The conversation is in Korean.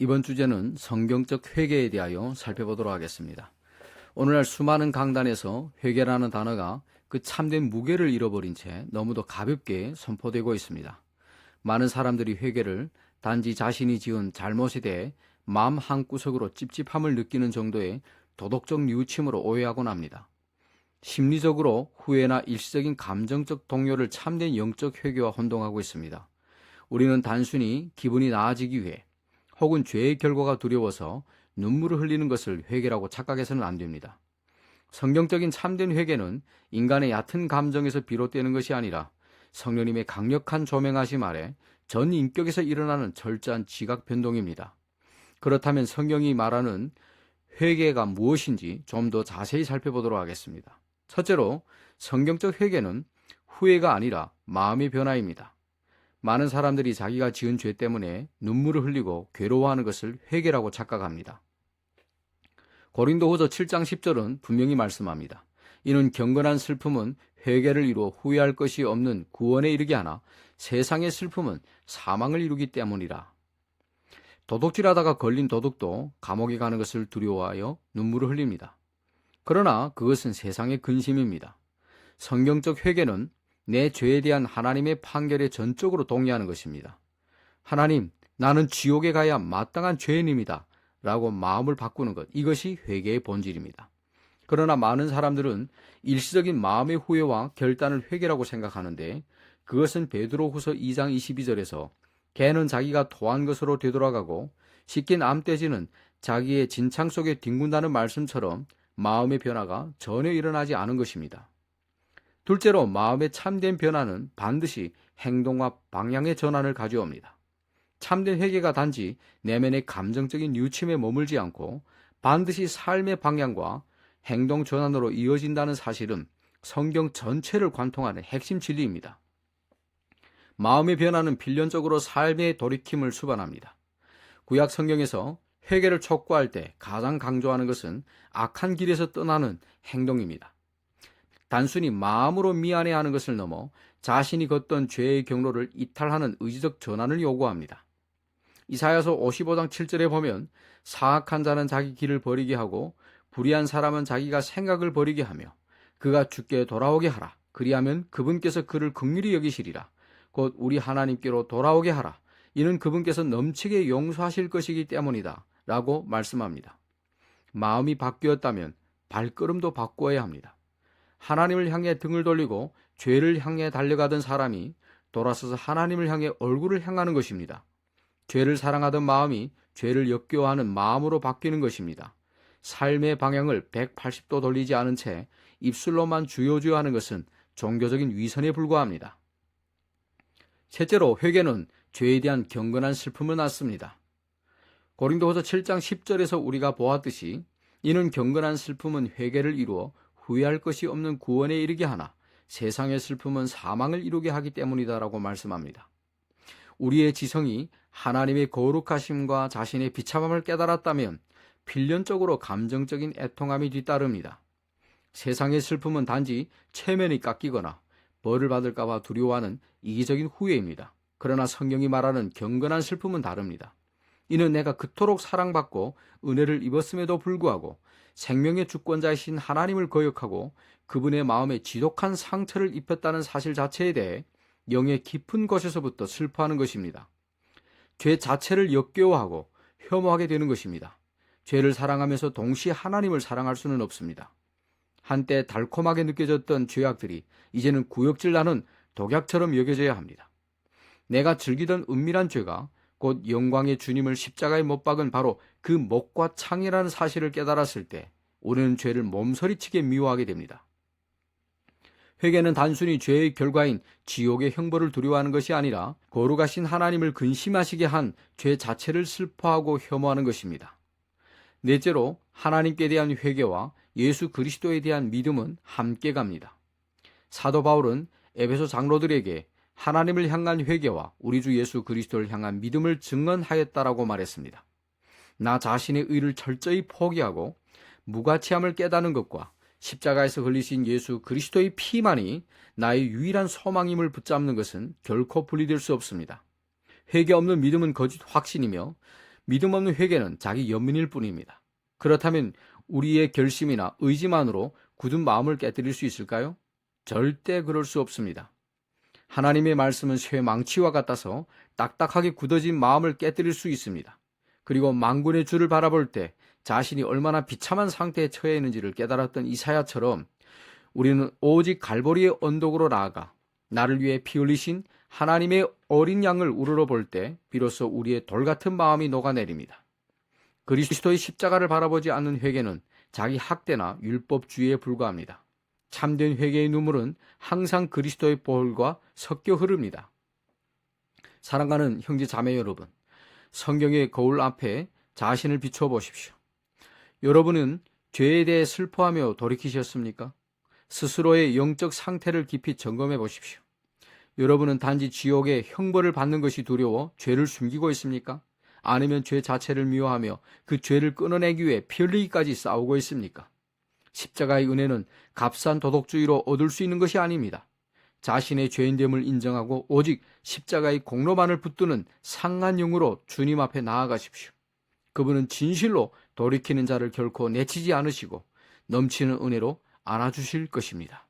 이번 주제는 성경적 회개에 대하여 살펴보도록 하겠습니다. 오늘날 수많은 강단에서 회개라는 단어가 그 참된 무게를 잃어버린 채 너무도 가볍게 선포되고 있습니다. 많은 사람들이 회개를 단지 자신이 지은 잘못에 대해 마음 한구석으로 찝찝함을 느끼는 정도의 도덕적 뉘우침으로 오해하곤 합니다. 심리적으로 후회나 일시적인 감정적 동요를 참된 영적 회개와 혼동하고 있습니다. 우리는 단순히 기분이 나아지기 위해 혹은 죄의 결과가 두려워서 눈물을 흘리는 것을 회개라고 착각해서는 안 됩니다. 성경적인 참된 회개는 인간의 얕은 감정에서 비롯되는 것이 아니라 성령님의 강력한 조명하심 아래 전 인격에서 일어나는 철저한 지각 변동입니다. 그렇다면 성경이 말하는 회개가 무엇인지 좀 더 자세히 살펴보도록 하겠습니다. 첫째로 성경적 회개는 후회가 아니라 마음의 변화입니다. 많은 사람들이 자기가 지은 죄 때문에 눈물을 흘리고 괴로워하는 것을 회개라고 착각합니다. 고린도후서 7장 10절은 분명히 말씀합니다. 이는 경건한 슬픔은 회개를 이루어 후회할 것이 없는 구원에 이르게 하나 세상의 슬픔은 사망을 이루기 때문이라. 도둑질하다가 걸린 도둑도 감옥에 가는 것을 두려워하여 눈물을 흘립니다. 그러나 그것은 세상의 근심입니다. 성경적 회개는 내 죄에 대한 하나님의 판결에 전적으로 동의하는 것입니다. 하나님, 나는 지옥에 가야 마땅한 죄인입니다. 라고 마음을 바꾸는 것, 이것이 회개의 본질입니다. 그러나 많은 사람들은 일시적인 마음의 후회와 결단을 회개라고 생각하는데 그것은 베드로후서 2장 22절에서 개는 자기가 토한 것으로 되돌아가고 씻긴 암돼지는 자기의 진창 속에 뒹군다는 말씀처럼 마음의 변화가 전혀 일어나지 않은 것입니다. 둘째로 마음의 참된 변화는 반드시 행동과 방향의 전환을 가져옵니다. 참된 회개가 단지 내면의 감정적인 뉘우침에 머물지 않고 반드시 삶의 방향과 행동 전환으로 이어진다는 사실은 성경 전체를 관통하는 핵심 진리입니다. 마음의 변화는 필연적으로 삶의 돌이킴을 수반합니다. 구약 성경에서 회개를 촉구할 때 가장 강조하는 것은 악한 길에서 떠나는 행동입니다. 단순히 마음으로 미안해하는 것을 넘어 자신이 걷던 죄의 경로를 이탈하는 의지적 전환을 요구합니다. 이사야서 55장 7절에 보면 사악한 자는 자기 길을 버리게 하고 불의한 사람은 자기가 생각을 버리게 하며 그가 주께 돌아오게 하라. 그리하면 그분께서 그를 긍휼히 여기시리라. 곧 우리 하나님께로 돌아오게 하라. 이는 그분께서 넘치게 용서하실 것이기 때문이다. 라고 말씀합니다. 마음이 바뀌었다면 발걸음도 바꾸어야 합니다. 하나님을 향해 등을 돌리고 죄를 향해 달려가던 사람이 돌아서서 하나님을 향해 얼굴을 향하는 것입니다. 죄를 사랑하던 마음이 죄를 역겨워하는 마음으로 바뀌는 것입니다. 삶의 방향을 180도 돌리지 않은 채 입술로만 주여주여 하는 것은 종교적인 위선에 불과합니다. 셋째로 회개는 죄에 대한 경건한 슬픔을 낳습니다. 고린도후서 7장 10절에서 우리가 보았듯이 이는 경건한 슬픔은 회개를 이루어 후회할 것이 없는 구원에 이르게 하나 세상의 슬픔은 사망을 이루게 하기 때문이다라고 말씀합니다. 우리의 지성이 하나님의 거룩하심과 자신의 비참함을 깨달았다면 필연적으로 감정적인 애통함이 뒤따릅니다. 세상의 슬픔은 단지 체면이 깎이거나 벌을 받을까 봐 두려워하는 이기적인 후회입니다. 그러나 성경이 말하는 경건한 슬픔은 다릅니다. 이는 내가 그토록 사랑받고 은혜를 입었음에도 불구하고 생명의 주권자이신 하나님을 거역하고 그분의 마음에 지독한 상처를 입혔다는 사실 자체에 대해 영의 깊은 곳에서부터 슬퍼하는 것입니다. 죄 자체를 역겨워하고 혐오하게 되는 것입니다. 죄를 사랑하면서 동시에 하나님을 사랑할 수는 없습니다. 한때 달콤하게 느껴졌던 죄악들이 이제는 구역질 나는 독약처럼 여겨져야 합니다. 내가 즐기던 은밀한 죄가 곧 영광의 주님을 십자가에 못 박은 바로 그 목과 창이라는 사실을 깨달았을 때 우리는 죄를 몸서리치게 미워하게 됩니다. 회개는 단순히 죄의 결과인 지옥의 형벌을 두려워하는 것이 아니라 거룩하신 하나님을 근심하시게 한 죄 자체를 슬퍼하고 혐오하는 것입니다. 넷째로 하나님께 대한 회개와 예수 그리스도에 대한 믿음은 함께 갑니다. 사도 바울은 에베소 장로들에게 하나님을 향한 회개와 우리 주 예수 그리스도를 향한 믿음을 증언하였다라고 말했습니다. 나 자신의 의를 철저히 포기하고 무가치함을 깨닫는 것과 십자가에서 흘리신 예수 그리스도의 피만이 나의 유일한 소망임을 붙잡는 것은 결코 분리될 수 없습니다. 회개 없는 믿음은 거짓 확신이며 믿음 없는 회개는 자기 연민일 뿐입니다. 그렇다면 우리의 결심이나 의지만으로 굳은 마음을 깨뜨릴 수 있을까요? 절대 그럴 수 없습니다. 하나님의 말씀은 쇠망치와 같아서 딱딱하게 굳어진 마음을 깨뜨릴 수 있습니다. 그리고 만군의 주를 바라볼 때 자신이 얼마나 비참한 상태에 처해 있는지를 깨달았던 이사야처럼 우리는 오직 갈보리의 언덕으로 나아가 나를 위해 피 흘리신 하나님의 어린 양을 우러러 볼 때 비로소 우리의 돌같은 마음이 녹아내립니다. 그리스도의 십자가를 바라보지 않는 회개는 자기 학대나 율법주의에 불과합니다. 참된 회개의 눈물은 항상 그리스도의 볼과 섞여 흐릅니다. 사랑하는 형제 자매 여러분, 성경의 거울 앞에 자신을 비춰 보십시오. 여러분은 죄에 대해 슬퍼하며 돌이키셨습니까? 스스로의 영적 상태를 깊이 점검해 보십시오. 여러분은 단지 지옥의 형벌을 받는 것이 두려워 죄를 숨기고 있습니까? 아니면 죄 자체를 미워하며 그 죄를 끊어내기 위해 피 흘리기까지 싸우고 있습니까? 십자가의 은혜는 값싼 도덕주의로 얻을 수 있는 것이 아닙니다. 자신의 죄인됨을 인정하고 오직 십자가의 공로만을 붙드는 상한 영으로 주님 앞에 나아가십시오. 그분은 진실로 돌이키는 자를 결코 내치지 않으시고 넘치는 은혜로 안아주실 것입니다.